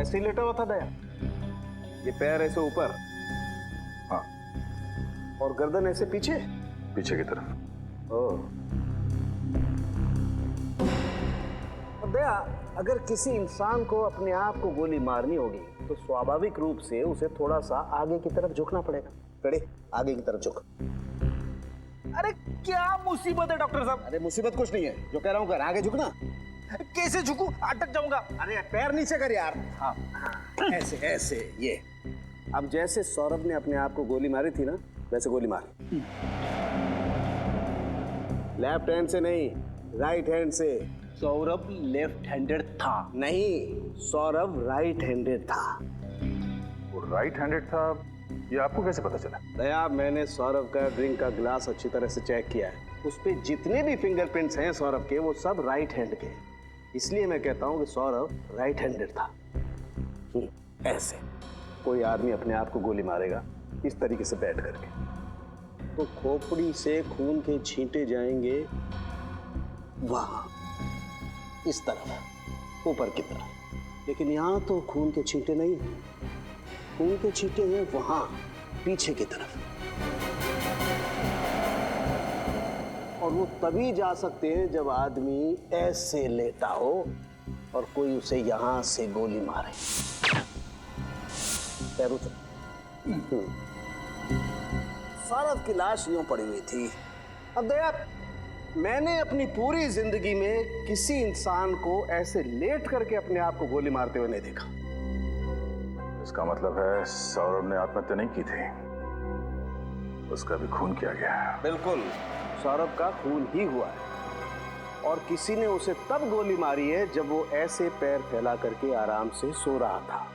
ऐसे ही लेटा हुआ था दया। ये पैर ऐसे ऊपर, हाँ, और गर्दन ऐसे पीछे पीछे की तरफ। ओह। और दया, अगर किसी इंसान को अपने आप को गोली मारनी होगी तो स्वाभाविक रूप से उसे थोड़ा सा आगे की तरफ झुकना पड़ेगा। खड़े, आगे की तरफ झुक। अरे क्या मुसीबत है डॉक्टर साहब? अरे मुसीबत कुछ नहीं है, जो कह रहा हूँ कर, आगे झुकना। कैसे झुकूं? अटक जाऊंगा। अरे पैर नीचे कर यार। हाँ। ऐसे ऐसे, ये। अब जैसे सौरभ ने अपने आप को गोली मारी थी ना, वैसे गोली मार। लेफ्ट हैंड से नहीं, राइट हैंड से। सौरभ लेफ्ट हैंडेड था। नहीं, सौरभ राइट हैंडेड था। वो राइट हैंडेड था, ये आपको कैसे पता चला? दया, मैंने सौरभ का ड्रिंक का ग्लास अच्छी तरह से चेक किया है। उस पे जितने भी फिंगरप्रिंट्स हैं सौरभ के, वो सब राइट हैंड के। इसलिए मैं कहता हूँ कि सौरभ राइट हैंडेड था। ऐसे कोई आदमी अपने आप को गोली मारेगा इस तरीके से बैठ करके, तो खोपड़ी से खून के छींटे जाएंगे वहां, इस तरफ, ऊपर की तरफ। लेकिन यहां तो खून के छींटे नहीं हैं, खून के छींटे हैं वहां, पीछे की तरफ। और वो तभी जा सकते हैं जब आदमी ऐसे लेटा हो और कोई उसे यहां से गोली मारे। पैरों से। सौरभ की लाश यूं पड़ी हुई थी। अब दया, मैंने अपनी पूरी जिंदगी में किसी इंसान को ऐसे लेट करके अपने आप को गोली मारते हुए नहीं देखा। इसका मतलब है सौरभ ने आत्महत्या नहीं की थी, उसका भी खून किया गया है। बिल्कुल, सौरभ का खून ही हुआ है, और किसी ने उसे तब गोली मारी है जब वो ऐसे पैर फैला करके आराम से सो रहा था।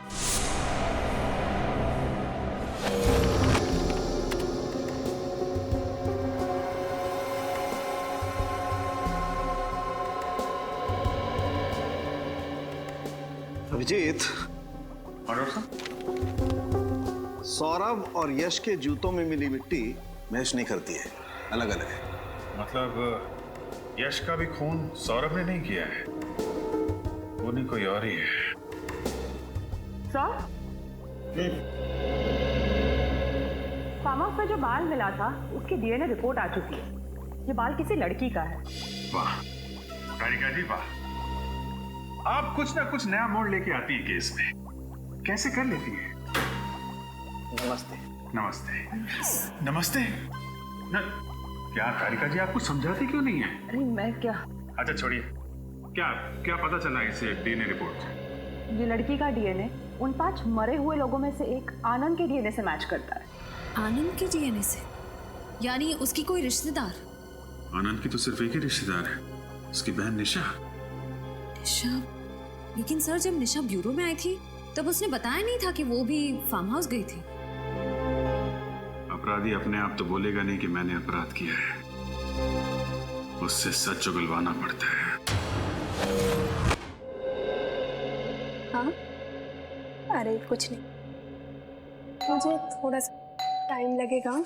अभिजीत, सौरभ और यश के जूतों में मिली मिट्टी मैच नहीं करती है, अलग अलग है। मतलब यश का भी खून सौरभ ने नहीं किया है, वो नहीं कोई और ही है। फार्म हाउस में जो बाल मिला था उसकी डीएनए रिपोर्ट आ चुकी है। ये बाल किसी लड़की का है। वाह कारिका जी वाह, आप कुछ ना कुछ नया मोड़ लेके आती है केस में, कैसे कर लेती है? नमस्ते। नमस्ते। नमस्ते क्या कारिका जी, आप कुछ समझाती क्यों नहीं है? अरे मैं क्या, अच्छा छोड़िए, क्या क्या पता चला इसे डीएनए रिपोर्ट से? ये लड़की का डीएनए उन 5 मरे हुए लोगों में से एक आनंद के डीएनए से मैच करता है। आनंद के डीएनए से? यानी उसकी कोई रिश्तेदार? आनंद की तो सिर्फ एक ही रिश्तेदार है, उसकी बहन निशा। निशा? लेकिन सर जब निशा ब्यूरो में आई थी तब उसने बताया नहीं था कि वो भी फार्म हाउस गई थी। अपराधी अपने आप तो बोलेगा नहीं कि मैंने अपराध किया है, उससे सच उगलवाना पड़ता है। हाँ? अरे कुछ नहीं, मुझे थोड़ा सा टाइम लगेगा।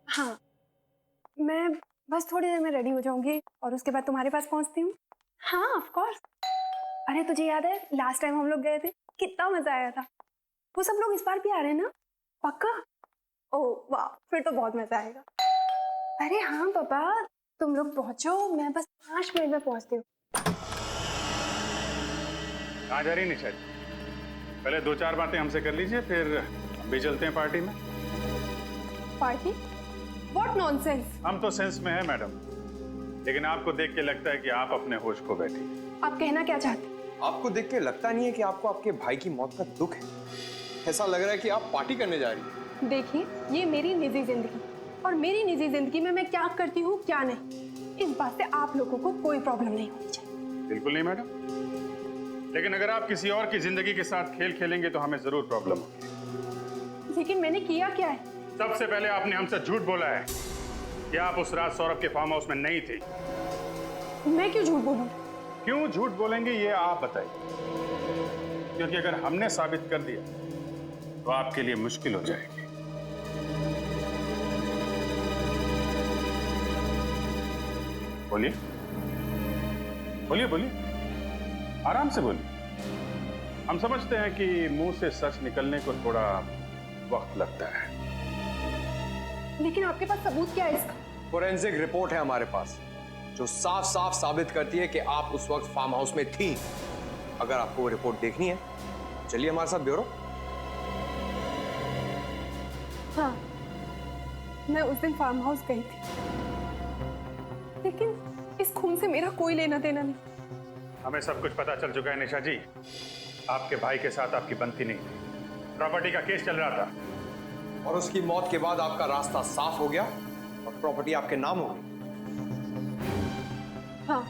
हाँ, मैं बस थोड़ी देर में रेडी हो जाऊंगी और उसके बाद तुम्हारे पास पहुंचती हूँ। हाँ ऑफ कोर्स। अरे तुझे याद है लास्ट टाइम हम लोग गए थे, कितना मजा आया था। वो सब लोग इस बार भी आ रहे हैं ना? पक्का? ओह वाह, फिर तो बहुत मजा आएगा। अरे हाँ पापा, तुम लोग पहुंचो, मैं बस 5 मिनट में पहुंचती हूँ। कहाँ जा रही निशा जी? पहले 2-4 बातें हमसे कर लीजिए, फिर हम भी चलते हैं पार्टी में। पार्टी? What nonsense. हम तो सेंस में है मैडम, लेकिन आपको देख के लगता है कि आप अपने होश खो बैठी। आप कहना क्या चाहते हैं? आपको देख के लगता नहीं है कि आपको आपके भाई की मौत का दुख है? ऐसा लग रहा है कि आप पार्टी करने जा रही हैं। देखिए, ये मेरी निजी जिंदगी, और मेरी निजी जिंदगी में मैं क्या करती हूँ क्या नहीं, इस बात से आप लोगों को कोई प्रॉब्लम नहीं होनी चाहिए। बिल्कुल नहीं मैडम, लेकिन अगर आप किसी और की जिंदगी के साथ खेल खेलेंगे तो हमें जरूर प्रॉब्लम होगी। लेकिन मैंने किया क्या है? सबसे पहले आपने हमसे झूठ बोला है कि आप उस रात सौरभ के फार्म हाउस में नहीं थी। मैं क्यों झूठ बोलूं? क्यों झूठ बोलेंगे ये आप बताइए, क्योंकि अगर हमने साबित कर दिया तो आपके लिए मुश्किल हो जाएगी। बोलिए बोलिए बोलिए, आराम से बोलिए। हम समझते हैं कि मुंह से सच निकलने को थोड़ा वक्त लगता है। लेकिन आपके पास सबूत क्या है इसका? फोरेंसिक रिपोर्ट है हमारे पास जो साफ साफ साबित करती है कि आप उस वक्त फार्म हाउस में थी। अगर आपको वो रिपोर्ट देखनी है चलिए हमारे साथ ब्यूरो। हाँ, मैं उस दिन फार्म हाउस गई थी, लेकिन इस खून से मेरा कोई लेना देना नहीं। हमें सब कुछ पता चल चुका है निशा जी। आपके भाई के साथ आपकी बनती नहीं थी, प्रॉपर्टी का केस चल रहा था, और उसकी मौत के बाद आपका रास्ता साफ हो गया और प्रॉपर्टी आपके नाम हो गई। हाँ,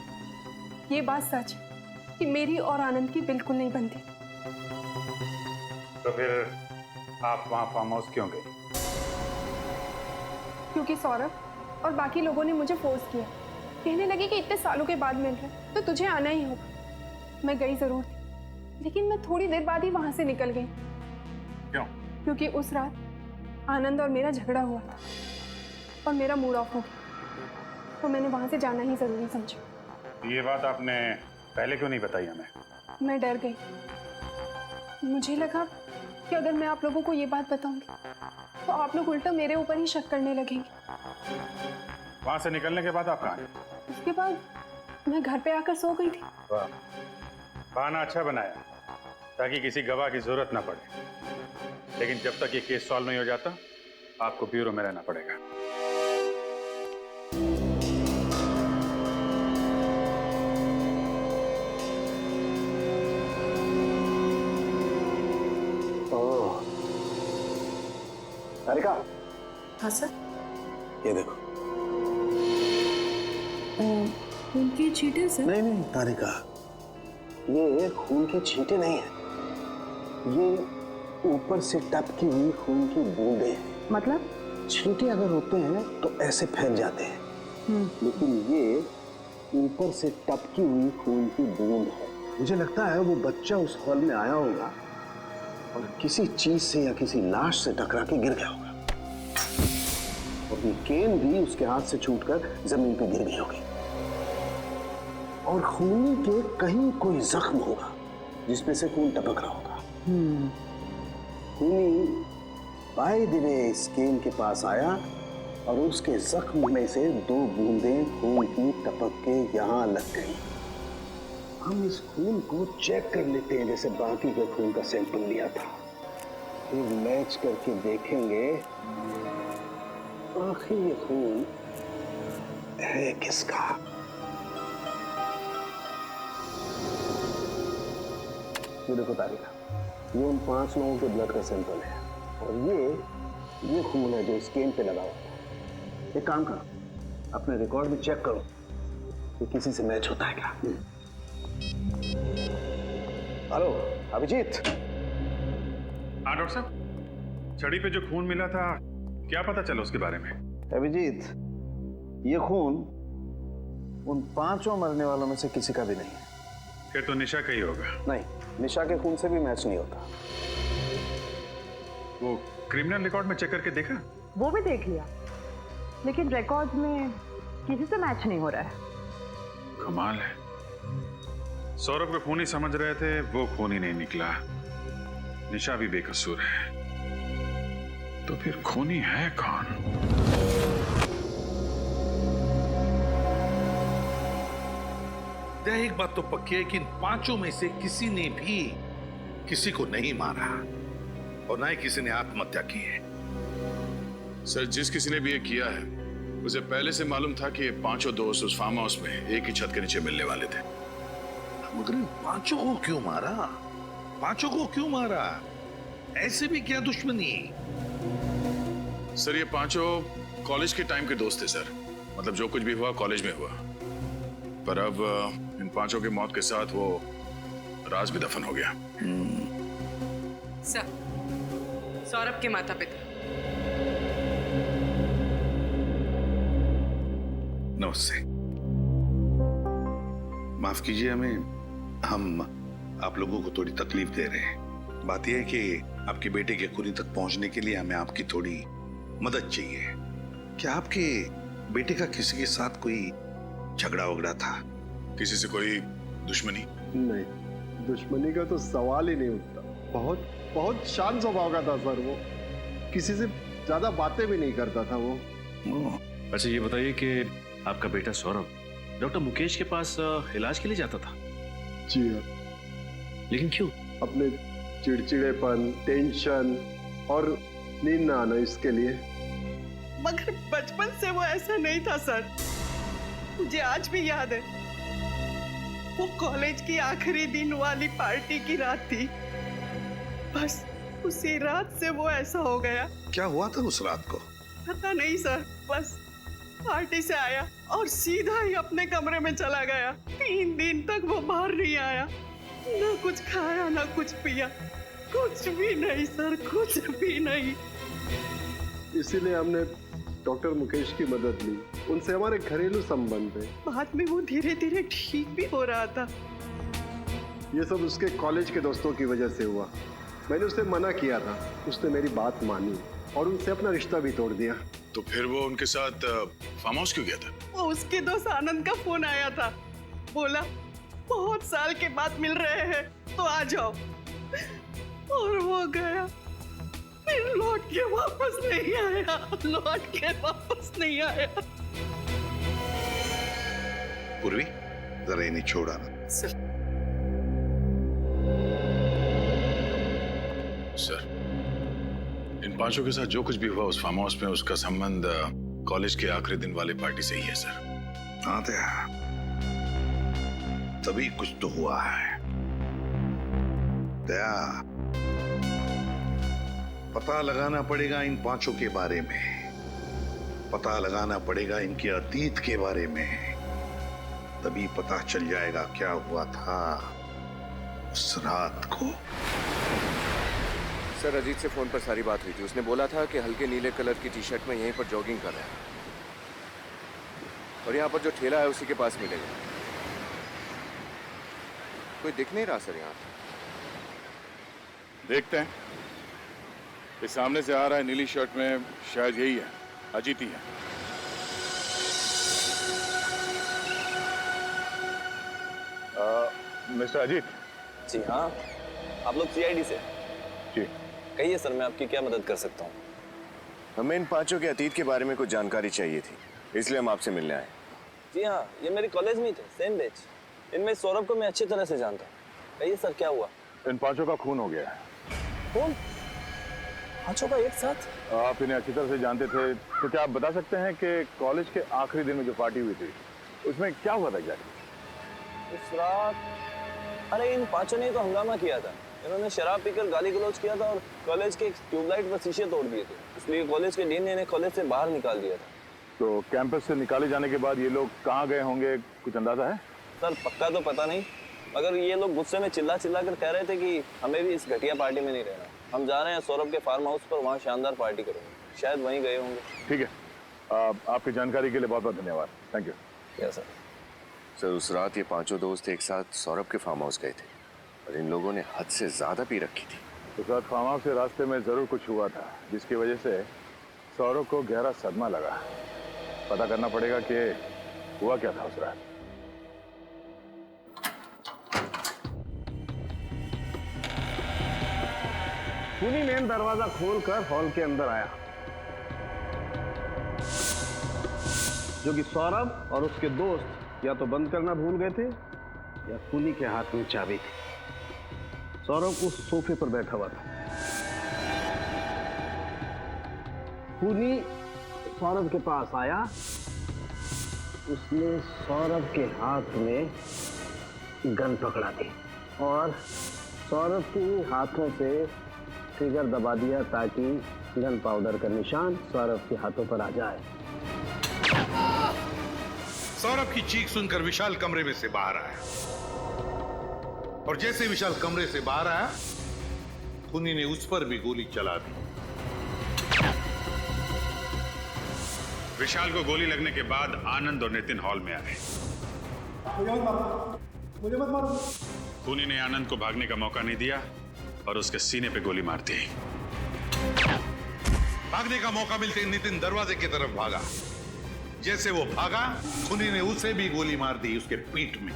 ये बात सच है कि मेरी और आनंद की बिल्कुल नहीं बनती। तो फिर आप वहां फार्म हाउस क्यों गई? क्योंकि सौरभ और बाकी लोगों ने मुझे फोर्स किया, कहने लगे कि इतने सालों के बाद मिल रहे तो तुझे आना ही होगा। मैं गई जरूर थी, लेकिन मैं थोड़ी देर बाद ही वहां से निकल गई। क्यों? क्योंकि उस रात आनंद और मेरा झगड़ा हुआ था और मेरा मूड ऑफ हो गया, तो मैंने वहां से जाना ही जरूरी समझा। ये बात आपने पहले क्यों नहीं बताई हमें? मैं डर गई। मुझे लगा कि अगर मैं आप लोगों को ये बात बताऊंगी तो आप लोग उल्टा मेरे ऊपर ही शक करने लगेंगे। वहां से निकलने के बाद आप कहाँ गए? उसके बाद मैं घर पे आकर सो गई थी। वाह, बहाना अच्छा बनाया ताकि किसी गवाह की जरूरत ना पड़े। लेकिन जब तक ये केस सॉल्व नहीं हो जाता आपको ब्यूरो में रहना पड़ेगा। ओह, तारिका, हाँ सर। ये देखो। उनकी चीटें सर? नहीं नहीं तारिका, ये खून की छींटे नहीं है, ये ऊपर से टपकी हुई खून की बूंदें हैं। मतलब? छींटे अगर होते हैं तो ऐसे फैल जाते हैं, लेकिन ये ऊपर से टपकी हुई खून की बूंद है। मुझे लगता है वो बच्चा उस हॉल में आया होगा और किसी चीज से या किसी लाश से टकरा के गिर गया होगा, और ये केन भी उसके हाथ से छूटकर जमीन पे गिर गई होगी, और खूनी के कहीं कोई जख्म होगा जिसमें से खून टपक रहा होगा। खूनी बाय द वे इस केन के पास आया और उसके जख्म में से 2 बूंदें खून की टपक के यहाँ लग गई। हम इस खून को चेक कर लेते हैं जैसे बाकी के खून का सैंपल लिया था, फिर मैच करके देखेंगे आखिर ये खून है किसका। ये देखो तारिका, ये उन 5 लोगों के ब्लड का सैंपल है, और ये खून है जो इस केन पे लगा हुआ है। एक काम करो, अपने रिकॉर्ड में चेक करो कि किसी से मैच होता है क्या। हेलो अभिजीत। हाँ डॉक्टर साहब, छड़ी पे जो खून मिला था क्या पता चला उसके बारे में? अभिजीत, ये खून उन 5 मरने वालों में से किसी का भी नहीं है। फिर तो निशा का ही होगा। नहीं, निशा के खून से भी मैच नहीं होता। वो क्रिमिनल रिकॉर्ड में चेक करके देखा? वो भी देख लिया, लेकिन रिकॉर्ड में किसी से मैच नहीं हो रहा है। कमाल है, सौरभ को खूनी समझ रहे थे, वो खूनी नहीं निकला। निशा भी बेकसूर है, तो फिर खूनी है कौन? एक बात तो पक्की है कि इन 5 में से किसी ने भी किसी को नहीं मारा और ना ही किसी ने आत्महत्या की है। सर, जिस किसी ने भी ये किया है उसे पहले से मालूम था कि ये 5 दोस्त उस फार्म हाउस में एक ही छत के नीचे मिलने वाले थे। मगर इन 5 को क्यों मारा? 5 को क्यों मारा? ऐसे भी क्या दुश्मनी? सर, ये 5 कॉलेज के टाइम के दोस्त थे सर। मतलब जो कुछ भी हुआ कॉलेज में हुआ, पर अब इन 5 की मौत के साथ वो राज भी दफन हो गया। सर, सौरभ के माता पिता। नमस्ते, माफ कीजिए हमें, हम आप लोगों को थोड़ी तकलीफ दे रहे हैं। बात यह है कि आपके बेटे के खूनी तक पहुंचने के लिए हमें आपकी थोड़ी मदद चाहिए। क्या आपके बेटे का किसी के साथ कोई झगड़ा वगड़ा था? किसी से कोई दुश्मनी? नहीं, दुश्मनी का तो सवाल ही नहीं उठता। बहुत बहुत शांत स्वभाव का था सर वो, किसी से ज्यादा बातें भी नहीं करता था वो। अच्छा ये बताइए कि आपका बेटा सौरभ डॉक्टर मुकेश के पास इलाज के लिए जाता था? जी हाँ। लेकिन क्यों? अपने चिड़चिड़ेपन, टेंशन और नींद ना आना, इसके लिए। मगर बचपन से वो ऐसा नहीं था सर, मुझे आज भी याद है। वो कॉलेज की आखिरी दिन वाली पार्टी की रात थी, बस उसी रात से वो ऐसा हो गया। क्या हुआ था उस रात को? पता नहीं सर, बस पार्टी से आया और सीधा ही अपने कमरे में चला गया। 3 दिन तक वो बाहर नहीं आया, ना कुछ खाया ना कुछ पिया, कुछ भी नहीं सर, कुछ भी नहीं। इसीलिए हमने डॉक्टर मुकेश की मदद ली, उनसे हमारे घरेलू संबंध है। बाद में वो धीरे धीरे ठीक भी हो रहा था। ये सब उसके कॉलेज के दोस्तों की वजह से हुआ। मैंने उसे मना किया था, उसने मेरी बात मानी और उनसे अपना रिश्ता भी तोड़ दिया। तो फिर वो उनके साथ फार्म हाउस क्यों गया था? वो उसके दोस्त आनंद का फोन आया था, बोला बहुत साल के बाद मिल रहे हैं तो आ जाओ, और वो गया, फिर लौट के वापस नहीं आया, लौट के वापस नहीं आया। पूर्वी जरा इन्हें छोड़ा ना। सर, इन 5 के साथ जो कुछ भी हुआ उस फार्म हाउस में, उसका संबंध कॉलेज के आखिरी दिन वाले पार्टी से ही है सर। हाँ तभी कुछ तो हुआ है। दया, पता लगाना पड़ेगा इन 5 के बारे में, पता लगाना पड़ेगा इनके अतीत के बारे में, तभी पता चल जाएगा क्या हुआ था उस रात को। सर, अजीत से फोन पर सारी बात हुई थी। उसने बोला था कि हल्के नीले कलर की टी-शर्ट में यहीं पर जॉगिंग कर रहा है, और यहाँ पर जो ठेला है उसी के पास मिलेगा। कोई दिख नहीं रहा सर यहाँ। देखते हैं। ये सामने से आ रहा है नीली शर्ट में, शायद यही है, अजीत ही है। मिस्टर अजीत। जी हाँ, आप लोग CID से? जी। कहिए सर, मैं आपकी क्या मदद कर सकता हूँ? हमें इन 5 के अतीत के बारे में कुछ जानकारी चाहिए थी, इसलिए हम आपसे मिलने आए। जी हाँ, ये मेरे कॉलेज में थे, सेम बैच। इनमें सौरभ को मैं अच्छी तरह से जानता हूँ। कहिए सर, क्या हुआ? इन 5 का खून हो गया है। खून? 5 का एक साथ? आप इन्हें अच्छी तरह से जानते थे, तो क्या आप बता सकते हैं कि कॉलेज के आखिरी दिन में जो पार्टी हुई थी उसमें क्या हुआ था एग्जैक्टली? उस रात, अरे इन 5 ने तो हंगामा किया था। इन्होंने शराब पीकर गाली गलौज किया था और कॉलेज के ट्यूबलाइट व शीशे तोड़ दिए थे, इसलिए कॉलेज के डीन ने इन्हें कॉलेज से बाहर निकाल दिया था। तो कैंपस से निकाले जाने के बाद ये लोग कहाँ गए होंगे, कुछ अंदाजा है? सर पक्का तो पता नहीं, मगर ये लोग गुस्से में चिल्ला चिल्ला कर कह रहे थे कि हमें भी इस घटिया पार्टी में नहीं रहना, हम जा रहे हैं सौरभ के फार्म हाउस पर, वहाँ शानदार पार्टी करेंगे। शायद वहीं गए होंगे। ठीक है, आपकी जानकारी के लिए बहुत बहुत धन्यवाद। Thank you. Yes sir. Sir, उस रात ये 5 दोस्त एक साथ सौरभ के फार्म हाउस गए थे और इन लोगों ने हद से ज्यादा पी रखी थी। उस रात फार्म हाउस के रास्ते में जरूर कुछ हुआ था, जिसकी वजह से सौरभ को गहरा सदमा लगा। पता करना पड़ेगा कि हुआ क्या था उस रात। खूनी मेन दरवाजा खोलकर हॉल के अंदर आया, जो कि सौरभ और उसके दोस्त या तो बंद करना भूल गए थे या खूनी के हाथ में चाबी थी। सौरभ उस सोफे पर बैठा हुआ था। खूनी सौरभ के पास आया, उसने सौरभ के हाथ में गन पकड़ा दी और सौरभ के हाथों से ट्रिगर दबा दिया ताकि गन पाउडर का निशान सौरभ के हाथों पर आ जाए। सौरभ की चीख सुनकर विशाल कमरे में से बाहर आया, और जैसे विशाल कमरे से बाहर आया, खूनी ने उस पर भी गोली चला दी। विशाल को गोली लगने के बाद आनंद और नितिन हॉल में आए। मुझे मत मारो। खूनी ने आनंद को भागने का मौका नहीं दिया और उसके सीने पे गोली मार दी। भागने का मौका मिलते नितिन दरवाजे की तरफ भागा। जैसे वो भागा, खूनी ने उसे भी गोली मार दी उसके पीठ में।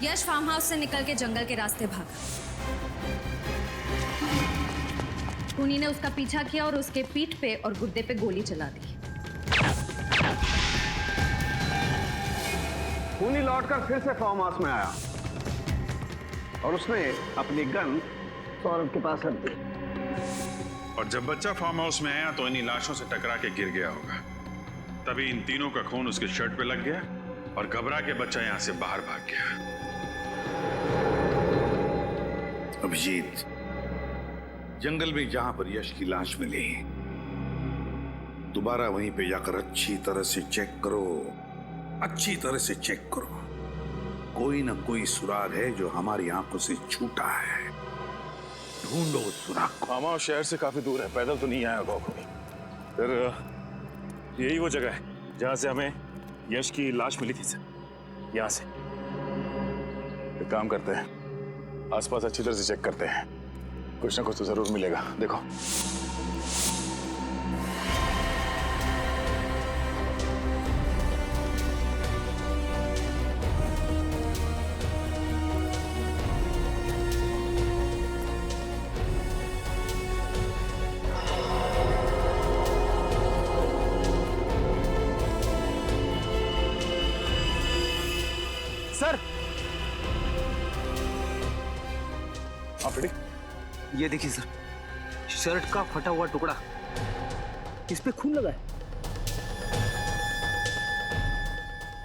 यश फार्म हाउस से निकल के जंगल के रास्ते भागा। खूनी ने उसका पीछा किया और उसके पीठ पे और गुर्दे पे गोली चला दी। खूनी लौटकर फिर से फार्म हाउस में आया और उसने अपनी गन सौरभ के पास रख दी। और जब बच्चा फार्म हाउस में आया तो इन्हीं लाशों से टकरा के गिर गया होगा। तभी इन तीनों का खून उसके शर्ट पे लग गया और घबरा के बच्चा यहां से बाहर भाग गया। अभिजीत, जंगल में जहां पर यश की लाश मिली, दोबारा वहीं पे जाकर अच्छी तरह से चेक करो, अच्छी तरह से चेक करो। कोई ना कोई सुराग है जो हमारी आंखों से छूटा है। ढूंढो उस सुराग को। फार्म हाउस शहर से काफी दूर है, पैदल तो नहीं आया होगा कोई। फिर यही वो जगह है जहां से हमें यश की लाश मिली थी सर। यहाँ से एक काम करते हैं, आसपास अच्छी तरह से चेक करते हैं, कुछ ना कुछ तो जरूर मिलेगा। देखो सर, ये देखिए सर, शर्ट का फटा हुआ टुकड़ा, इस पे खून लगा है।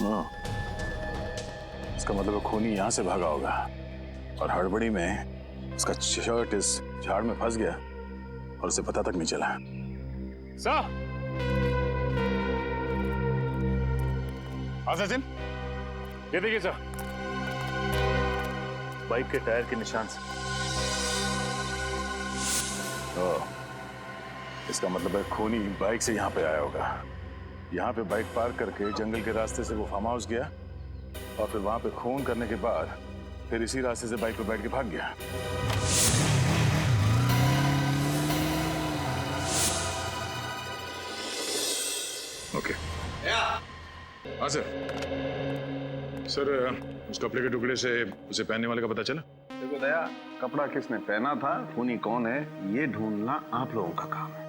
हाँ, इसका मतलब खूनी यहाँ से भागा होगा और हड़बड़ी में उसका शर्ट इस झाड़ में फंस गया और उसे पता तक नहीं चला। सचिन, ये देखिए सर, बाइक के टायर के निशान से। इसका मतलब है खूनी बाइक से यहाँ पे आया होगा। यहाँ पे बाइक पार्क करके जंगल के रास्ते से वो फार्म हाउस गया और फिर वहां पे खून करने के बाद फिर इसी रास्ते से बाइक पे बैठ के भाग गया। ओके। हाँ सर। सर, उस कपड़े के टुकड़े से उसे पहनने वाले का पता चला? देखो दया, कपड़ा किसने पहना था, खूनी कौन है, ये ढूंढना आप लोगों का काम है।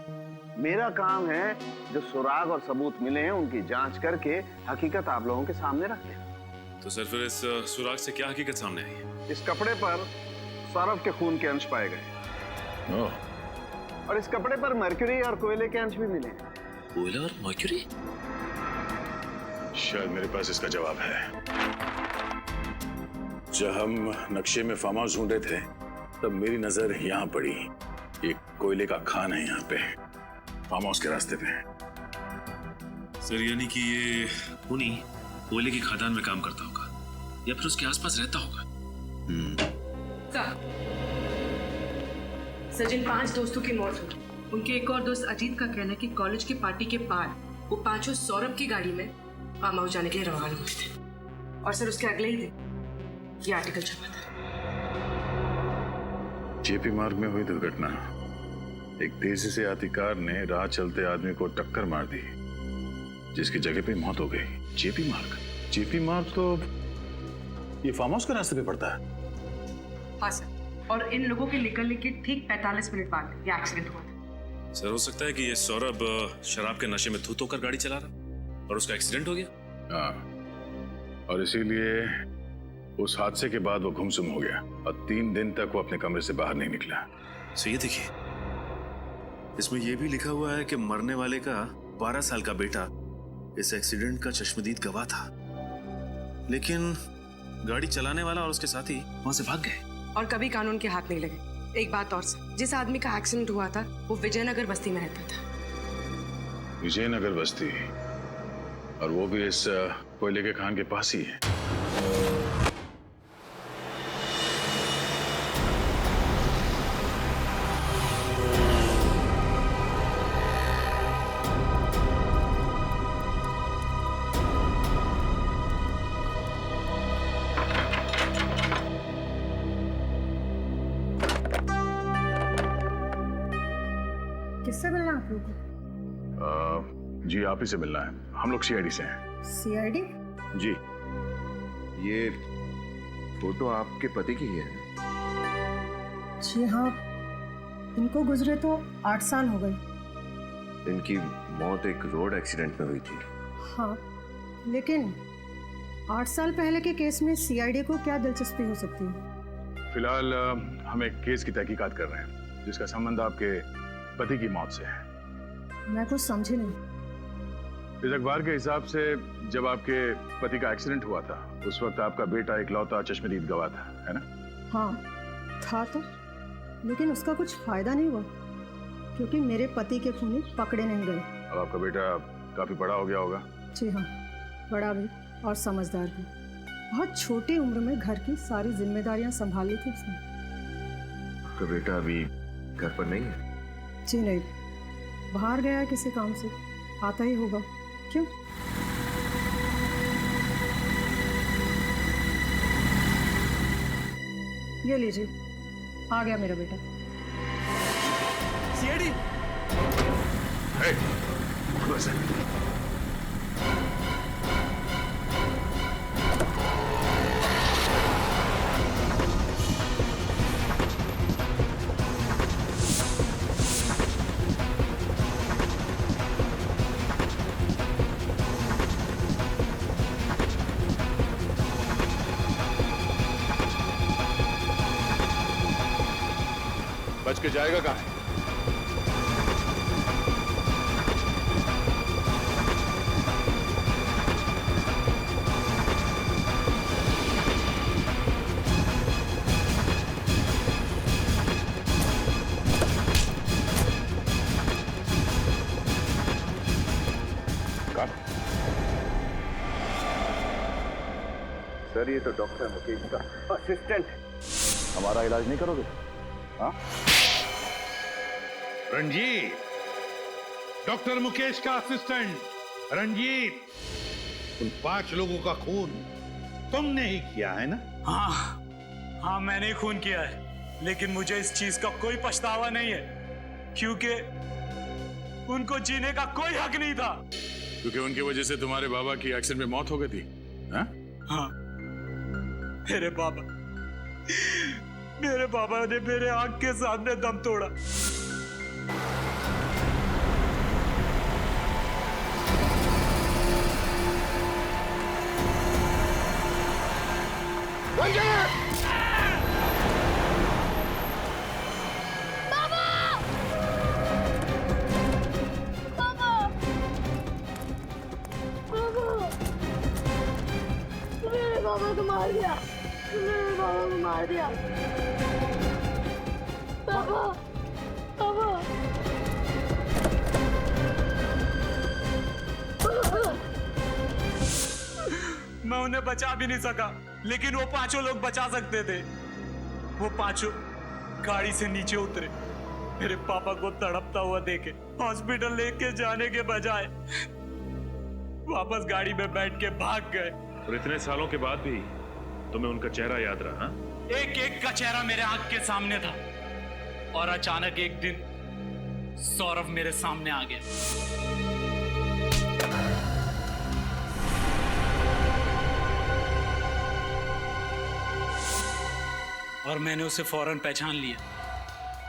मेरा काम है जो सुराग और सबूत मिले हैं उनकी जांच करके हकीकत आप लोगों के सामने रख देना। तो सर फिर इस सुराग से क्या हकीकत सामने आई है? इस कपड़े पर सौरभ के खून के अंश पाए गए और इस कपड़े पर मर्क्यूरी और कोयले के अंश भी मिले। कोयला और मर्क्यूरी? शायद मेरे पास इसका जवाब है। जब हम नक्शे में फार्म हाउस ढूंढ रहे थे तब मेरी नजर यहाँ पड़ी। एक कोयले का खान है यहाँ पे, फार्म हाउस के रास्ते पे। सर यानी कि ये खूनी कोयले की खदान में काम करता होगा या फिर उसके आसपास रहता होगा। सचिन 5 दोस्तों की मौत हुई। उनके एक और दोस्त अजीत का कहना है कि कॉलेज की पार्टी के बाद वो 5 सौरभ की गाड़ी में फार्म हाउस जाने के लिए रवाना हुए थे और सर उसके अगले ही दिन ये आर्टिकल छपा था। जेपी मार्ग में हुई दुर्घटना। एक तेजी से आती कार ने राह चलते आदमी को टक्कर मार दी जिसकी जगह पे मौत हो गई। जेपी मार्ग तो ये फार्म हाउस के रास्ते पे पड़ता है। हाँ सर, और इन लोगों के निकलने के ठीक 45 मिनट बाद ये एक्सीडेंट हुआ था। सर हो सकता है कि ये सौरभ शराब के नशे में धुत होकर गाड़ी चला रहा और उसका एक्सीडेंट हो गया। हाँ, और इसीलिए उस हादसे के बाद वो गुमसुम हो गया और 3 दिन तक वो अपने कमरे से बाहर नहीं निकला। सो ये देखिए, इसमें यह भी लिखा हुआ है कि मरने वाले का 12 साल का बेटा इस एक्सीडेंट का चश्मदीद गवाह था, लेकिन गाड़ी चलाने वाला और उसके साथी वहां से भाग गए और कभी कानून के हाथ नहीं लगे। एक बात और सर, जिस आदमी का एक्सीडेंट हुआ था वो विजयनगर बस्ती में रहता था। विजयनगर बस्ती, और वो भी इस कोयले के खान के पास ही है। किससे मिलना आप लोगों को? जी आप ही से मिलना है, हम लोग सीआईडी से हैं। सीआईडी? जी। फोटो आपके पति की ही है? जी हाँ, इनको गुजरे तो 8 साल हो गए। इनकी मौत एक रोड एक्सीडेंट में हुई थी। हाँ, लेकिन 8 साल पहले के केस में सीआईडी को क्या दिलचस्पी हो सकती है? फिलहाल हम एक केस की तहकीकात कर रहे हैं जिसका संबंध आपके पति की मौत से है। मैं कुछ समझी नहीं। इस अखबार के हिसाब से जब आपके पति का एक्सीडेंट हुआ था उस वक्त आपका बेटा इकलौता चश्मदीद गवाह था, है ना? हाँ था तो, लेकिन उसका कुछ फायदा नहीं हुआ क्योंकि मेरे पति के खूनी पकड़े नहीं गए। अब आपका बेटा काफी बड़ा हो गया होगा। जी हाँ, बड़ा भी और समझदार भी। बहुत छोटी उम्र में घर की सारी जिम्मेदारियां संभाल ली थी उसने। आपका बेटा अभी घर पर नहीं है? जी नहीं, बाहर गया है किसी काम से, आता ही होगा। क्यों? ये लीजिए, आ गया मेरा बेटा। सीआईडी। बच के जाएगा कहाँ है? सर ये तो डॉक्टर मुकेश का असिस्टेंट है। हमारा इलाज नहीं करोगे? हाँ? रंजीत, डॉक्टर मुकेश का असिस्टेंट रंजीत, उन 5 लोगों का खून तुमने ही किया है ना? हाँ मैंने ही खून किया है, लेकिन मुझे इस चीज का कोई पछतावा नहीं है क्योंकि उनको जीने का कोई हक नहीं था। क्योंकि उनकी वजह से तुम्हारे बाबा की एक्सीडेंट में मौत हो गई थी। हाँ, मेरे बाबा ने मेरे आंख के सामने दम तोड़ा। बाबा को मार दिया, मेरे बाबा को मार दिया। पापा, पापा। मैं उन्हें बचा भी नहीं सका, लेकिन वो 5 लोग बचा सकते थे। वो 5 गाड़ी से नीचे उतरे, मेरे पापा को तड़पता हुआ देखे हॉस्पिटल लेके जाने के बजाय वापस गाड़ी में बैठ के भाग गए। और इतने सालों के बाद भी तुम्हें उनका चेहरा याद रहा? एक एक का चेहरा मेरे आंख के सामने था और अचानक एक दिन सौरभ मेरे सामने आ गया। और मैंने उसे फौरन पहचान लिया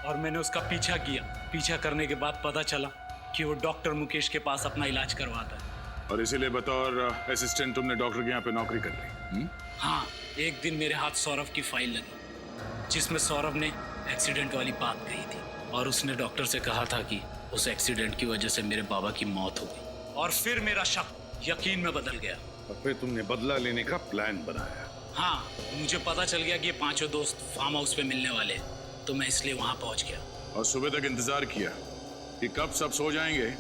और मैंने उसका पीछा किया। पीछा करने के बाद पता चला कि वो डॉक्टर मुकेश के पास अपना इलाज करवाता है। और इसीलिए बतौर असिस्टेंट तुमने डॉक्टर के यहाँ पे नौकरी कर ली? हाँ, एक दिन मेरे हाथ सौरभ की फाइल लगी जिसमें सौरभ ने एक्सीडेंट वाली बात कही थी और उसने डॉक्टर से कहा था कि उस एक्सीडेंट की वजह से मेरे बाबा की मौत हो गई। और फिर मेरा शक यकीन में बदल गया। और फिर तुमने बदला लेने का प्लान बनाया? हाँ, मुझे पता चल गया कि ये 5 दोस्त फार्म हाउस पे मिलने वाले हैं, तो मैं इसलिए वहां पहुंच गया। और सुबह तक इंतजार किया कि कब सब सो जाएंगे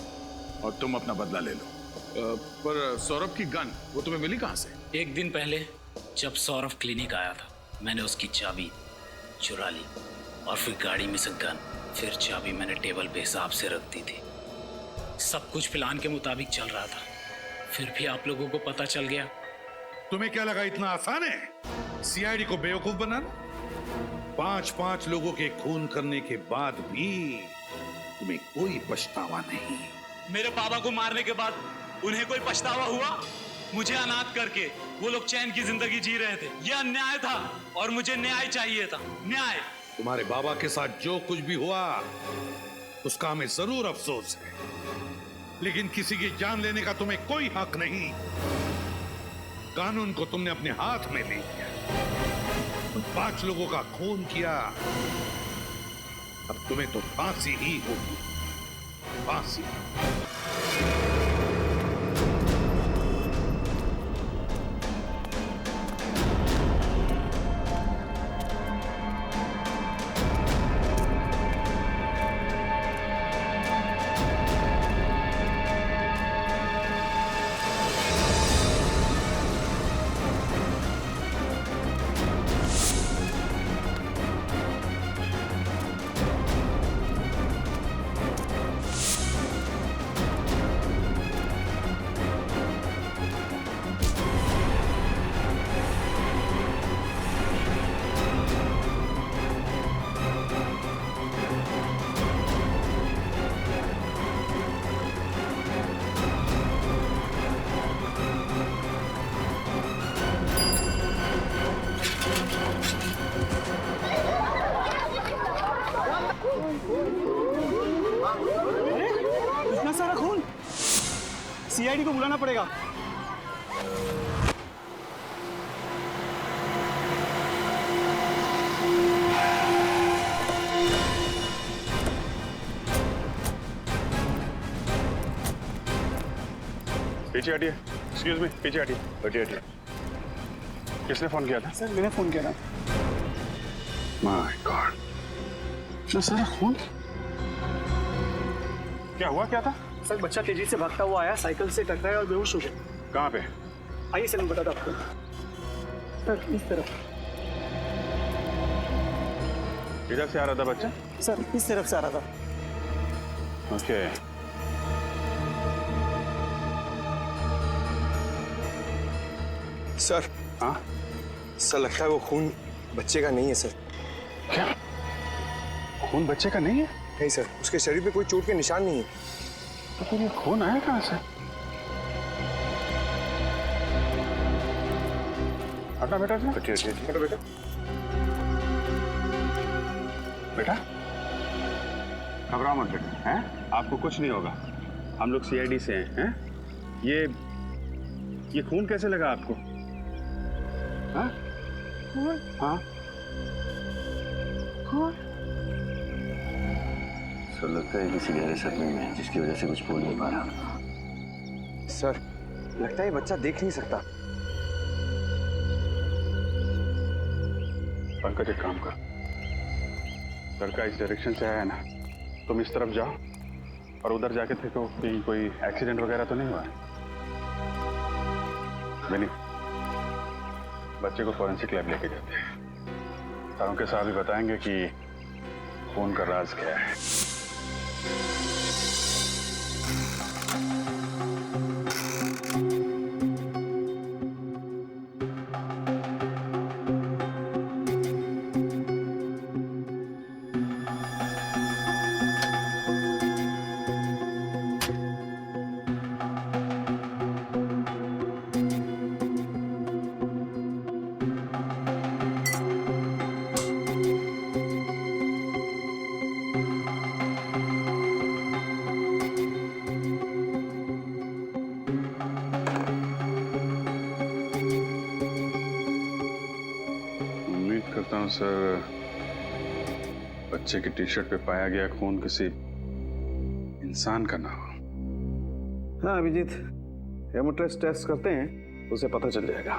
और तुम अपना बदला ले लो। पर सौरभ की गन वो तुम्हें मिली कहां से? एक दिन पहले जब सौरभ क्लिनिक आया था, मैंने उसकी चाबी चुरा ली और फिर गाड़ी में से गन, फिर चाबी मैंने टेबल पे हिसाब से रख दी थी। सब कुछ प्लान के मुताबिक चल रहा था, फिर भी आप लोगों को पता चल गया। तुम्हें क्या लगा इतना आसान है सीआईडी को बेवकूफ बनाना? 5 लोगों के खून करने के बाद भी तुम्हें कोई पछतावा नहीं? मेरे बाबा को मारने के बाद उन्हें कोई पछतावा हुआ? मुझे अनाथ करके वो लोग चैन की जिंदगी जी रहे थे। ये अन्याय था और मुझे न्याय चाहिए था, न्याय। तुम्हारे बाबा के साथ जो कुछ भी हुआ उसका हमें जरूर अफसोस है, लेकिन किसी की जान लेने का तुम्हें कोई हक नहीं। कानून को तुमने अपने हाथ में ले लिया, उन 5 लोगों का खून किया। अब तुम्हें तो फांसी ही होगी, फांसी। इतना सारा खून, सीआईडी को बुलाना पड़ेगा। पीछे हटिए, एक्सक्यूज मी, पीछे हटिए, हटिए हटिए। किसने फोन किया था? सर मैंने फोन किया था। माय गॉड, इतना सारा खून। क्या हुआ, क्या था? सर बच्चा तेजी से भागता हुआ आया, साइकिल से टकराया और बेहोश हो गया। कहाँ पे? आइए सर मैं बताता आपको। सर इस तरफ। किधर से आ रहा था बच्चा? सर इस तरफ से आ रहा था। ओके। सर। हाँ? सर लगता है वो खून बच्चे का नहीं है सर। क्या? खून बच्चे का नहीं है? नहीं सर, उसके शरीर पे कोई चोट के निशान नहीं है। तो फिर ये खून आया कहाँ से? हटना बेटा, हटो बेटा। बेटा घबराओ मत बेटा, हैं? आपको कुछ नहीं होगा, हम लोग सीआईडी से हैं। ये खून कैसे लगा आपको? हाँ? हाँ? सर लगता है किसी गहरे सपने में जिसकी वजह से कुछ बोल नहीं पा रहा। सर लगता है ये बच्चा देख नहीं सकता। पंकज एक काम कर, लड़का इस डायरेक्शन से आया है ना, तुम इस तरफ जाओ और उधर जाके देखो कि कोई एक्सीडेंट वगैरह तो नहीं हुआ है। बेनी, बच्चे को फॉरेंसिक लैब लेके जाते हैं। सारों के साथ भी बताएंगे कि खून का राज क्या है। करता हूँ सर, बच्चे की टी शर्ट पे पाया गया खून किसी इंसान का ना हो। हाँ अभिजीत, हेमोट्रेस टेस्ट करते हैं, उसे पता चल जाएगा।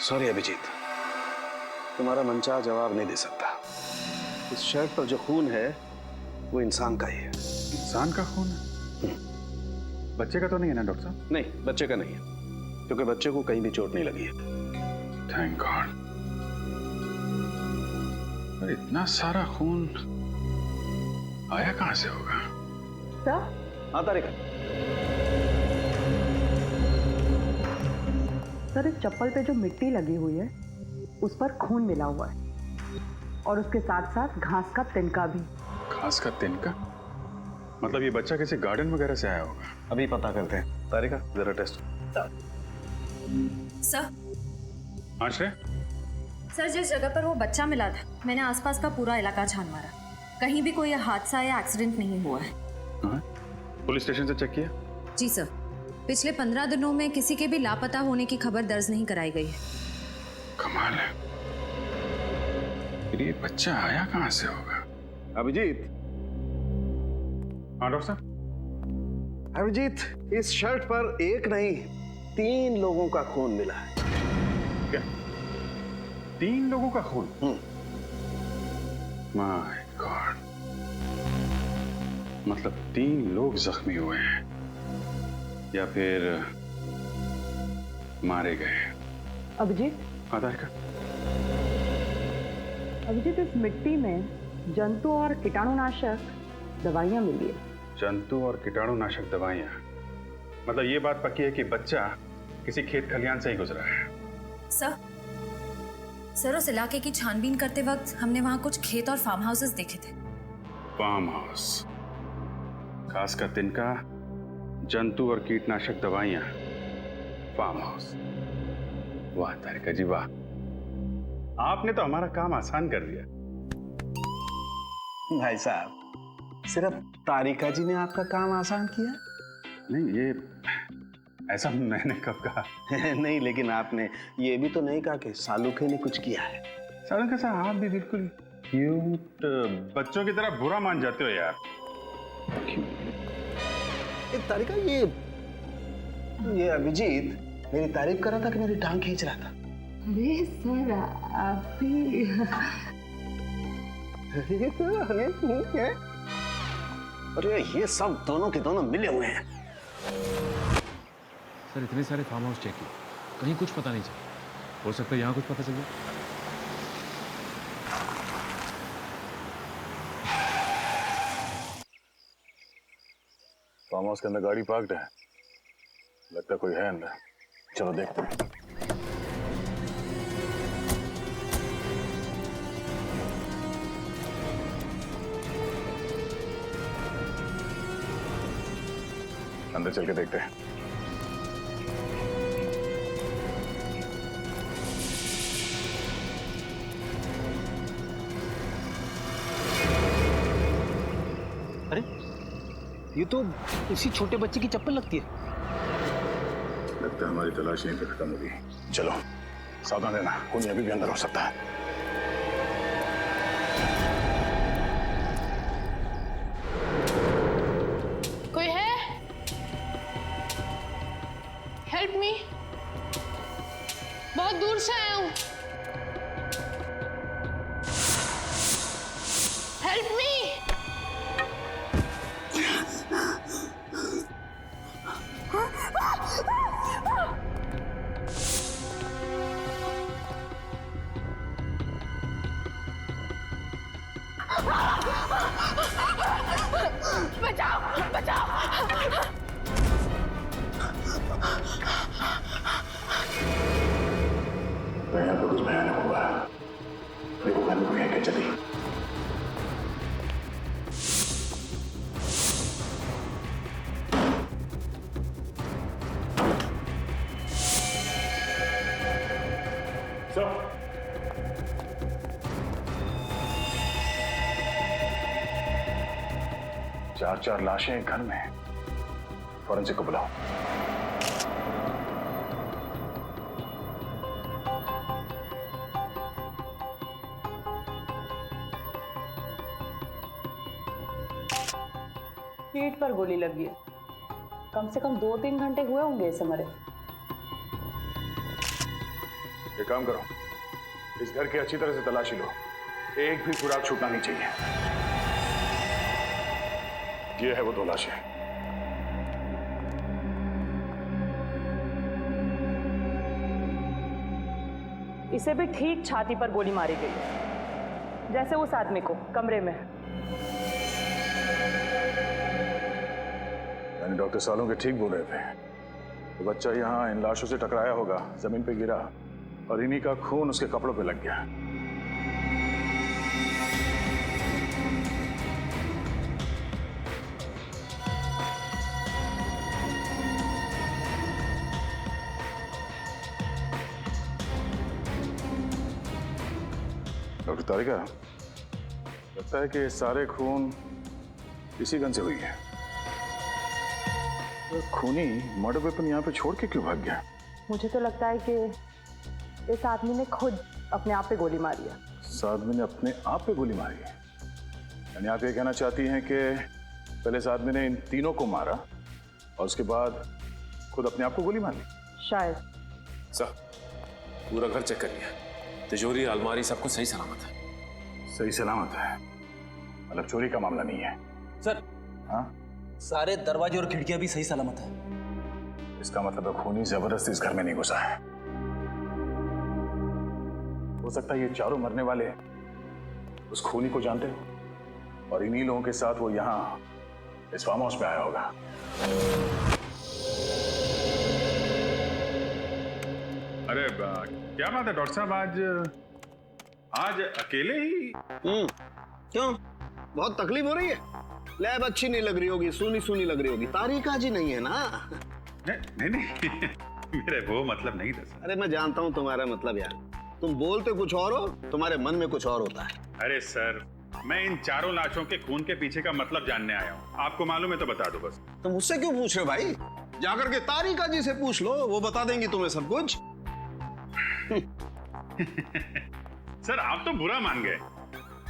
सॉरी अभिजीत, तुम्हारा मनचाहा जवाब नहीं दे सकता। इस शर्ट पर जो खून है वो इंसान का ही है। इंसान का खून है? बच्चे का तो नहीं है ना डॉक्टर साहब? नहीं, बच्चे का नहीं है, क्योंकि बच्चे को कहीं भी चोट नहीं लगी है। Thank God. पर इतना सारा खून आया कहां से होगा? क्या? हाँ तारिका। सर इस चप्पल पे जो मिट्टी लगी हुई है उस पर खून मिला हुआ है और उसके साथ साथ घास का तिनका भी। घास का तिनका? मतलब ये बच्चा किसी गार्डन वगैरह से आया होगा। अभी पता करते हैं। तारिका जरा टेस्ट। सर आश्रय, सर जिस जगह पर वो बच्चा मिला था मैंने आसपास का पूरा इलाका छान मारा, कहीं भी कोई हादसा या एक्सीडेंट नहीं हुआ है। पुलिस स्टेशन से चेक किया? जी सर, पिछले 15 दिनों में किसी के भी लापता होने की खबर दर्ज नहीं कराई गई है। कमाल है। फिर ये बच्चा आया कहां से होगा? अभिजीत। हाँ डॉक्टर साहब। अभिजीत, इस शर्ट पर एक नहीं 3 लोगों का खून मिला है। क्या 3 लोगों का खून? माय गॉड, मतलब 3 लोग जख्मी हुए हैं या फिर मारे गए। अभिजीत, आधार का अभिजीत, इस मिट्टी में जंतु और कीटाणुनाशक दवाइयां मिली है। जंतु और कीटाणुनाशक दवाइयां? मतलब ये बात पक्की है कि बच्चा किसी खेत खलियान से ही गुजरा है। सर उस इलाके की छानबीन करते वक्त हमने वहां कुछ खेत और फार्म हाउसेस देखे थे। फार्म हाउस, घास का तिनका, जंतु और कीटनाशक दवाइयां, फार्म हाउस। वाह तारिका जी वाह, आपने तो हमारा काम आसान कर दिया। भाई साहब, सिर्फ तारिका जी ने आपका काम आसान किया? नहीं, ये ऐसा मैंने कब कहा? नहीं, लेकिन आपने ये भी तो नहीं कहा कि सालुखे ने कुछ किया है। सालुखे साहब, आप भी बिल्कुल क्यूट बच्चों की तरह बुरा मान जाते हो यार। तारिका, ये अभिजीत मेरी तारीफ कर रहा था कि मेरी टांग खींच रहा था? अरे सर, आप भी अरे ये सब दोनों के दोनों मिले हुए हैं। सर इतने सारे फार्म हाउस चेक किए, कहीं कुछ पता नहीं चला। हो सकता है यहाँ कुछ पता चल जाए। फार्म हाउस के अंदर गाड़ी पार्क्ड है, लगता कोई है अंदर। चलो देखते हैं। अंदर चल के देखते हैं। अरे ये तो इसी छोटे बच्चे की चप्पल लगती है। लगता है हमारी तलाश यहीं पे खत्म होगी। चलो सावधान रहना, कोई अभी भी अंदर हो सकता है। कोई है? हेल्प मी, बहुत दूर से आया हूँ। Help me. बचाओ, बचाओ। यहाँ पे कुछ भयानक हुआ है। देखो घर में कोई है क्या? चलिए। चार लाशें घर में। फॉरेंसिक को बुलाओ। पीठ पर गोली लगी है। कम से कम 2-3 घंटे हुए होंगे इसे मरे। एक काम करो, इस घर की अच्छी तरह से तलाशी लो, एक भी सुराग छूटना नहीं चाहिए। ये है वो 2 लाशें। इसे भी ठीक छाती पर गोली मारी गई है, जैसे उस आदमी को कमरे में। यानी डॉक्टर सालों के ठीक बोल रहे थे। तो बच्चा यहाँ इन लाशों से टकराया होगा, जमीन पे गिरा और इन्हीं का खून उसके कपड़ों पे लग गया। डॉक्टर तारिका, लगता है कि सारे खून इसी गन से हुई है। तो खूनी मर्डर वेपन यहाँ पे छोड़ के क्यों भाग गया? मुझे तो लगता है कि इस आदमी ने खुद अपने आप पे गोली मारी है। इस आदमी ने अपने आप पे गोली मारी है? यानी आप ये कहना चाहती हैं कि पहले इस आदमी ने इन तीनों को मारा और उसके बाद खुद अपने आप को गोली मार ली? शायद। सर, पूरा घर चेक कर लिया, तिजोरी, अलमारी, सब कुछ सही सलामत है। सही सलामत है? मतलब चोरी का मामला नहीं है? सर, हाँ, सारे दरवाजे और खिड़कियां भी सही सलामत है। इसका मतलब है खूनी जबरदस्ती इस घर में नहीं घुसा है। हो सकता है ये चारों मरने वाले उस खूनी को जानते हो और इन्हीं लोगों के साथ वो यहाँ इस फार्म हाउस में आया होगा। अरे क्या बात है डॉक्टर साहब, आज अकेले ही? क्यों, बहुत तकलीफ हो रही है? लैब अच्छी नहीं लग रही होगी, सुनी सुनी लग रही होगी। तारिका जी नहीं है ना? नहीं मेरे वो मतलब नहीं था। अरे मैं जानता हूँ तुम्हारा मतलब यार, तुम बोलते कुछ और हो, तुम्हारे मन में कुछ और होता है। अरे सर, मैं इन चारों लाशों के खून के पीछे का मतलब जानने आया हूँ। आपको मालूम है तो बता दो बस। तुम मुझसे क्यों पूछ रहे हो भाई? जाकर के तारिका जी से पूछ लो, वो बता देंगी तुम्हें सब कुछ। सर, आप तो बुरा मान गए।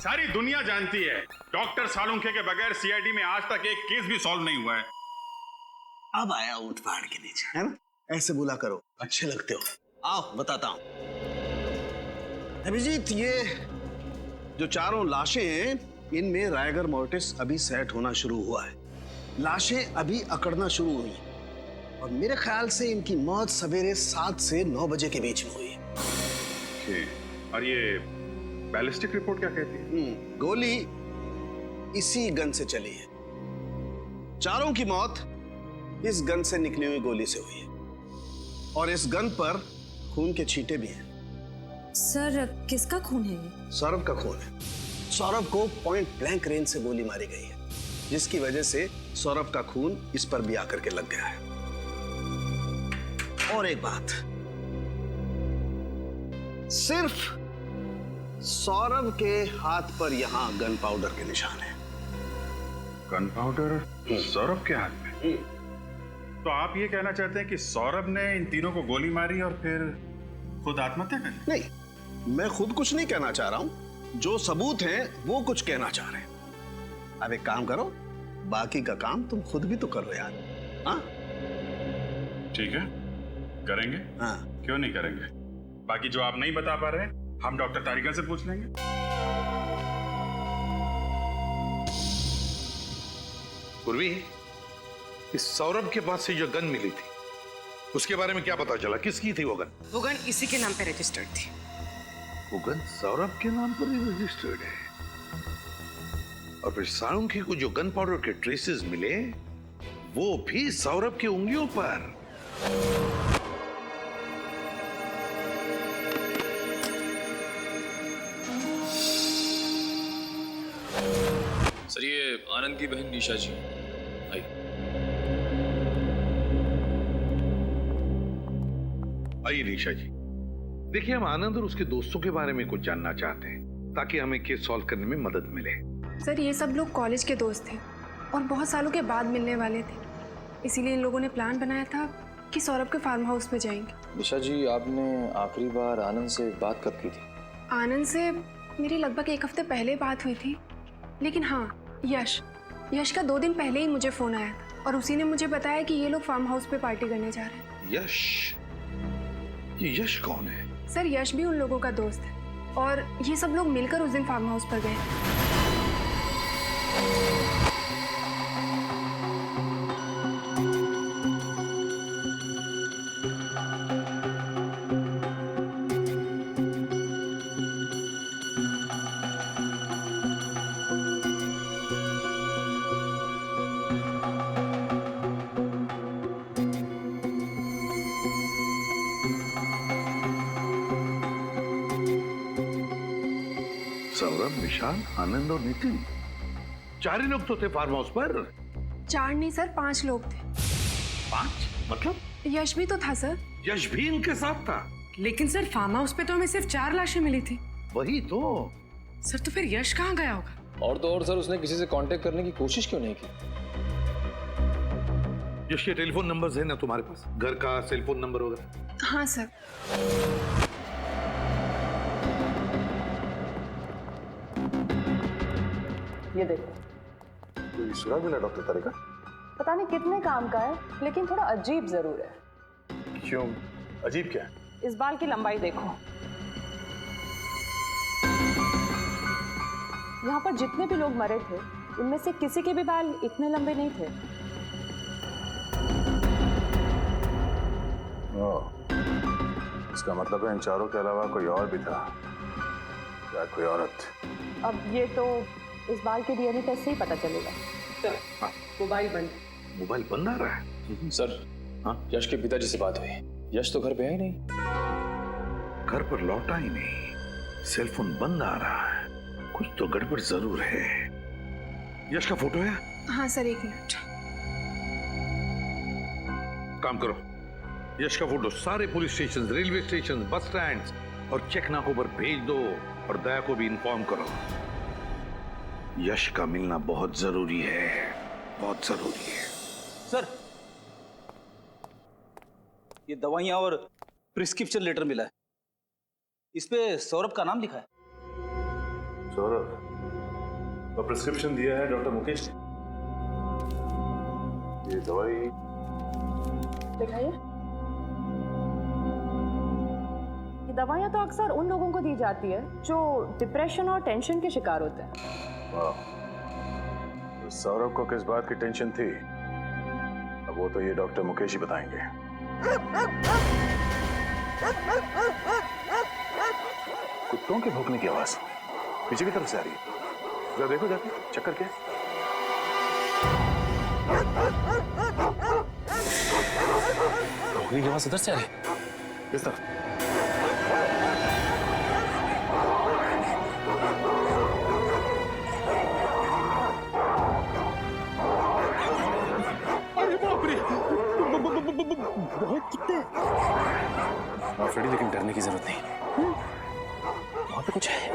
सारी दुनिया जानती है डॉक्टर सालुंखे के बगैर सीआईडी में आज तक एक केस भी सॉल्व नहीं हुआ है। अब आया ऊंट पहाड़ के नीचे, है ना? ऐसे बुला करो, अच्छे लगते हो। आओ बताता हूं। अभिजीत, ये जो चारों लाशें हैं, इनमें रायगर मोर्टिस अभी सेट होना शुरू हुआ है। लाशें अभी अकड़ना शुरू हुई और मेरे ख्याल से इनकी मौत सवेरे 7 से 9 बजे के बीच में हुई है। और ये बैलिस्टिक रिपोर्ट क्या कहती है? गोली इसी गन से चली है। चारों की मौत इस गन से निकली हुई गोली से हुई है और इस गन पर खून के छींटे भी हैं। सर, किसका खून है ये? सौरभ का खून है। सौरभ को पॉइंट ब्लैंक रेंज से गोली मारी गई है, जिसकी वजह से सौरभ का खून इस पर भी आकर के लग गया है। और एक बात, सिर्फ सौरभ के हाथ पर यहां गन पाउडर के निशान है। गन पाउडर सौरभ के हाथ में? तो आप ये कहना चाहते हैं कि सौरभ ने इन तीनों को गोली मारी और फिर खुद आत्महत्या कर ली? नहीं, मैं खुद कुछ नहीं कहना चाह रहा हूं, जो सबूत हैं वो कुछ कहना चाह रहे हैं। अब एक काम करो, बाकी का काम तुम खुद भी तो करो यार। हाँ ठीक है, करेंगे। हाँ, क्यों नहीं करेंगे? बाकी जो आप नहीं बता पा रहे हम डॉक्टर तारिका से पूछ लेंगे। पूर्वी, इस सौरभ के पास से जो गन मिली थी उसके बारे में क्या पता चला? किसकी थी वो गन? वो गन इसी के नाम पे रजिस्टर्ड थी। वो गन सौरभ के नाम पर ही रजिस्टर्ड है। और फिर सालुंखे को जो गन पाउडर के ट्रेसेस मिले वो भी सौरभ की उंगलियों पर। सर, ये आनंद की बहन निशा जी आई। आइए निशा जी, देखिए हम आनंद और उसके दोस्तों के बारे में कुछ जानना चाहते हैं ताकि हमें केस सॉल्व करने में मदद मिले। सर, ये सब लोग कॉलेज के दोस्त थे और बहुत सालों के बाद मिलने वाले थे, इसीलिए इन लोगों ने प्लान बनाया था कि सौरभ के फार्म हाउस पे जाएंगे। निशा जी, आपने आखिरी बार आनंद से बात कब की थी? आनंद से मेरी लगभग 1 हफ्ते पहले बात हुई थी, लेकिन हाँ, यश का 2 दिन पहले ही मुझे फोन आया था और उसी ने मुझे बताया कि ये लोग फार्म हाउस पे पार्टी करने जा रहे हैं। यश? ये यश कौन है? सर, यश भी उन लोगों का दोस्त है और ये सब लोग मिलकर उस दिन फार्म हाउस पर गए। सौरभ, विशाल, आनंद और नितिन, 4 ही लोग तो थे फार्म हाउस पर। 4 नहीं सर, 5 लोग थे। 5 मतलब? यश भी तो था सर। यश भी इनके साथ था? लेकिन सर फार्म हाउस पे तो हमें सिर्फ 4 लाशें मिली थी। वही तो। सर तो फिर यश कहाँ गया होगा? और तो और सर, उसने किसी से कांटेक्ट करने की कोशिश क्यों नहीं की? यश के टेलीफोन नंबर्स है ना तुम्हारे पास? घर का सेलफोन नंबर वगैरह? हाँ सर। ये देखो, कोई सुराग मिला डॉक्टर तारिका? पता नहीं कितने काम का है, लेकिन थोड़ा अजीब जरूर है। क्यों? अजीब क्या है? इस बाल की लंबाई देखो। यहाँ पर जितने भी लोग मरे थे, उनमें से किसी के भी बाल इतने लंबे नहीं थे। इसका मतलब है इन चारों के अलावा कोई और भी था, या कोई औरत। अब ये तो इस बाल के डीएनए टेस्ट से ही पता चलेगा। सर, मोबाइल बंद। मोबाइल बंद आ रहा है? सर, हाँ, यश के पिताजी से बात हुई। यश तो घर पे है ही नहीं। घर पर लौटा ही नहीं, सेलफोन बंद आ रहा है। कुछ तो गड़बड़ जरूर है। यश का फोटो है? हाँ सर, 1 मिनट। काम करो, यश का फोटो सारे police station, railway station, bus stand और चेक नाकों पर भेज दो और दया को भी इन्फॉर्म करो। यश का मिलना बहुत जरूरी है, बहुत जरूरी है। सर, ये दवाइयां और प्रिस्क्रिप्शन लेटर मिला है। इस पे सौरभ का नाम लिखा है। सौरभ, और प्रिस्क्रिप्शन दिया है डॉक्टर मुकेश ने। ये दवाई दिखाइए। ये दवाइयां तो अक्सर उन लोगों को दी जाती है जो डिप्रेशन और टेंशन के शिकार होते हैं। वाह, तो सौरभ को किस बात की टेंशन थी, अब वो तो ये डॉक्टर मुकेश ही बताएंगे। कुत्तों के भौंकने की आवाज पीछे की तरफ से आ रही है। जरा देखो जाके, चेक करके। भौंकने की आवाज इधर से आ रही है। किस तरफ? बहुत कुत्ते। हाँ फ्रेडी, लेकिन डरने की जरूरत नहीं। वहां पे कुछ है।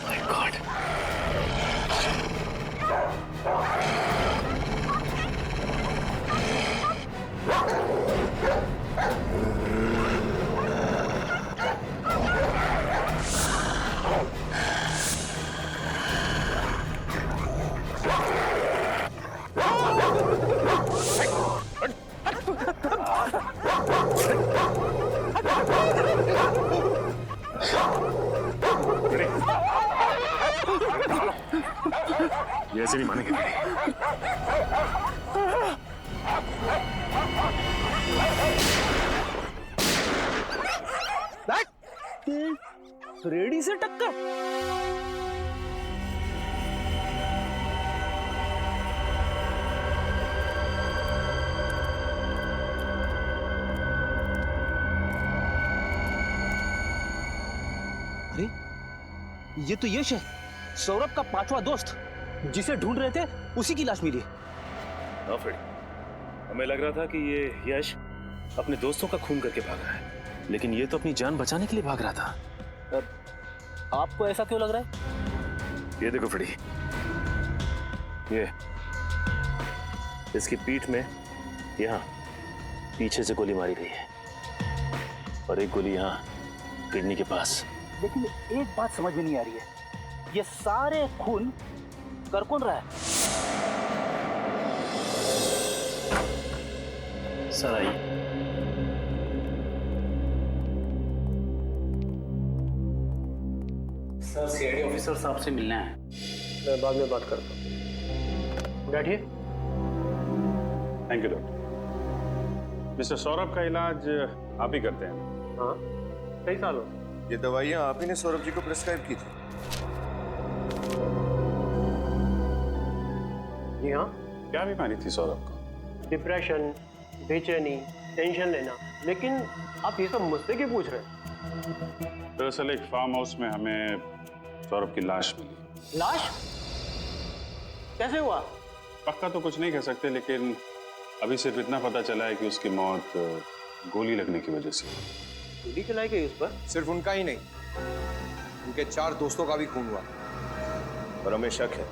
My God. ये ऐसे नहीं मानेंगे। फ्रेडी से टक्कर। अरे, ये तो यश है, सौरभ का 5वां दोस्त, जिसे ढूंढ रहे थे, उसी की लाश मिली। हाँ फ्रेडी, हमें लग रहा था कि ये यश अपने दोस्तों का खून करके भाग रहा है, लेकिन ये तो अपनी जान बचाने के लिए भाग रहा था। आपको ऐसा क्यों लग रहा है? ये देखो फ्रेडी, ये इसकी पीठ में यहाँ पीछे से गोली मारी गई है और एक गोली यहाँ किडनी के पास। लेकिन एक बात समझ में नहीं आ रही है, ये सारे खून कर कौन रहा है? Sir I. Sir, CID officer साहब से मिलना है। मैं बाद में बात करता हूँ। बैठिए। Thank you doctor. Mister Saurabh का इलाज आप ही करते हैं? हाँ, कई सालों। ये दवाइयां आप ही ने सौरभ जी को प्रिस्क्राइब की थी? जी हाँ। क्या बीमारी थी सौरभ को? डिप्रेशन, बेचैनी, टेंशन लेना। लेकिन आप ये सब मुझसे क्यों पूछ रहे हैं? दरअसल एक फार्म हाउस में हमें सौरभ की लाश मिली। लाश? कैसे हुआ? पक्का तो कुछ नहीं कह सकते, लेकिन अभी सिर्फ इतना पता चला है कि उसकी मौत गोली लगने की वजह से। गोली चलाई गई उस पर? सिर्फ उनका ही नहीं, उनके 4 दोस्तों का भी खून हुआ। पर हमें शक है,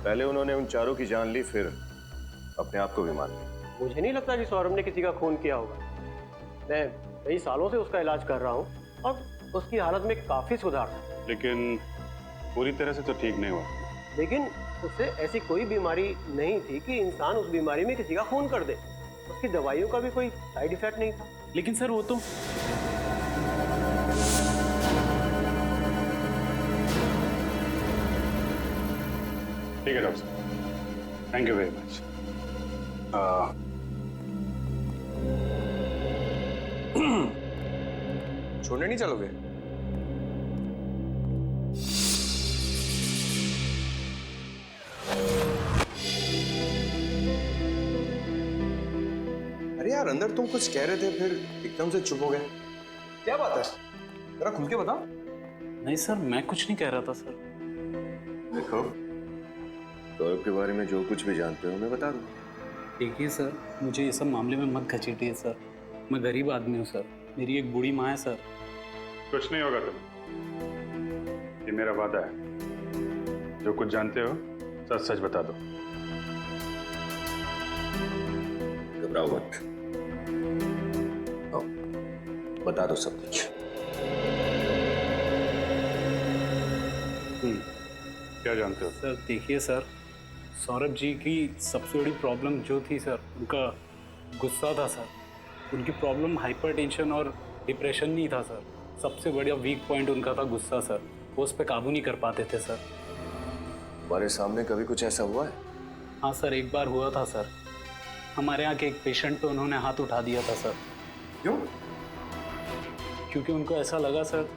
पहले उन्होंने उन चारों की जान ली, फिर अपने आप को भी मार दिया। मुझे नहीं लगता कि सौरभ ने किसी का खून किया होगा। मैं कई सालों से उसका इलाज कर रहा हूँ और उसकी हालत में काफी सुधार था। लेकिन पूरी तरह से तो ठीक नहीं हुआ। लेकिन उससे ऐसी कोई बीमारी नहीं थी कि इंसान उस बीमारी में किसी का खून कर दे। उसकी दवाइयों का भी कोई साइड इफेक्ट नहीं था। लेकिन सर वो तो ठीक है डॉक्टर साहब, थैंक यू वेरी मच। छोड़ने नहीं चलोगे? अरे यार, अंदर तुम कुछ कह रहे थे, फिर एकदम से चुप हो गए। क्या बात है? जरा खुल के बताओ। नहीं सर, मैं कुछ नहीं कह रहा था सर। देखो, सौरभ के बारे में जो कुछ भी जानते हो मैं बता दूं। देखिए सर, मुझे ये सब मामले में मत घसीटिए सर। मैं गरीब आदमी हूँ सर, मेरी एक बूढ़ी माँ है सर। कुछ नहीं होगा तुम्हें, ये मेरा वादा है। जो कुछ जानते हो सच सच बता दो। घबराओ मत, आओ, बता दो सब कुछ। क्या जानते हो? सर देखिए सर, सौरभ जी की सबसे बड़ी प्रॉब्लम जो थी सर, उनका गुस्सा था सर। उनकी प्रॉब्लम हाइपरटेंशन और डिप्रेशन नहीं था सर। सबसे बड़ा वीक पॉइंट उनका था गुस्सा सर। वो उस पर काबू नहीं कर पाते थे सर। हमारे सामने कभी कुछ ऐसा हुआ है? हाँ सर, एक बार हुआ था सर। हमारे यहाँ के एक पेशेंट पे उन्होंने हाथ उठा दिया था सर। क्यों? क्योंकि उनको ऐसा लगा सर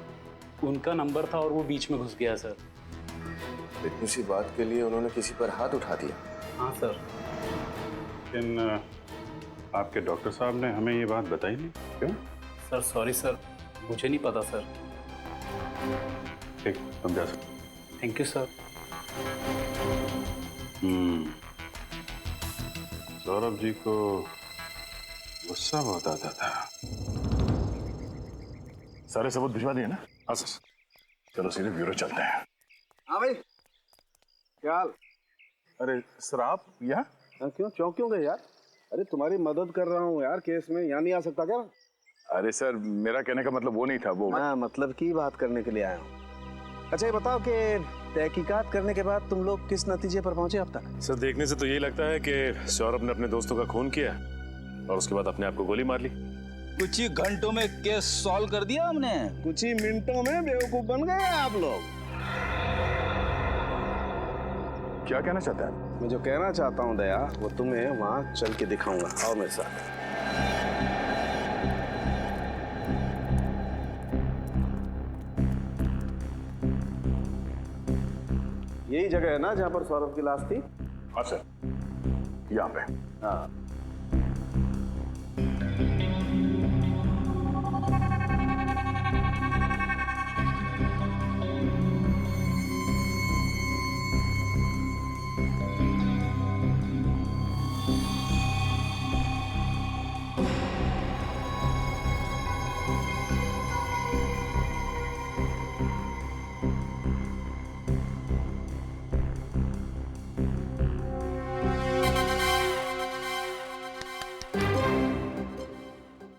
उनका नंबर था और वो बीच में घुस गया सर। इतनी सी बात के लिए उन्होंने किसी पर हाथ उठा दिया? हाँ सर। लेकिन आपके डॉक्टर साहब ने हमें ये बात बताई नहीं, क्यों? सर सॉरी सर, मुझे नहीं पता सर। ठीक, तुम जा सकते। Thank you sir. Saurabh ji को गुस्सा बहुत आता था। सारे सबूत भिजवा दिए ना? हाँ सर। चलो सीधे ब्यूरो चलते हैं। हाँ भाई, क्या हाल? अरे सर, आप यहाँ? क्यों चौंक क्यों गए यार? अरे तुम्हारी मदद कर रहा हूँ यार केस में, यहाँ नहीं आ सकता क्या? अरे सर, मेरा कहने का मतलब वो नहीं था। वो मैं मतलब की बात करने के लिए आया हूँ। अच्छा ये बताओ कि तहकीकात करने के बाद तुम लोग किस नतीजे पर पहुंचे अब तक? सर देखने से तो यही लगता है कि सौरभ ने अपने दोस्तों का खून किया और उसके बाद अपने आप को गोली मार ली। कुछ ही घंटों में केस सॉल्व कर दिया हमने। कुछ ही मिनटों में बेवकूफ बन गए आप लोग। क्या कहना चाहते हैं? मैं जो कहना चाहता हूँ दया, वो तुम्हें वहां चल के दिखाऊंगा। आओ मेरे साथ। यही जगह है ना जहाँ पर सौरभ की लाश थी? हाँ सर, यहाँ पे। हाँ।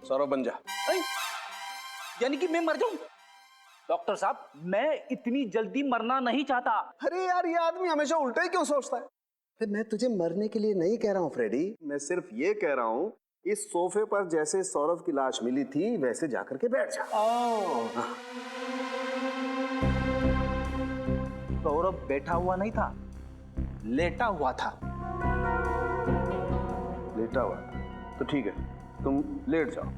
सौरभ बन जा। यानी कि मैं मर जाऊं? डॉक्टर साहब, मैं इतनी जल्दी मरना नहीं चाहता। अरे यार, ये आदमी हमेशा उल्टा ही क्यों सोचता है? फिर मैं तुझे मरने के लिए नहीं कह रहा हूँ फ्रेडी, मैं सिर्फ ये कह रहा हूँ इस सोफे पर जैसे सौरभ की लाश मिली थी वैसे जाकर के बैठ जा। सौरभ बैठा हुआ नहीं था, लेटा हुआ था। लेटा हुआ? तो ठीक है, तुम लेट जाओ।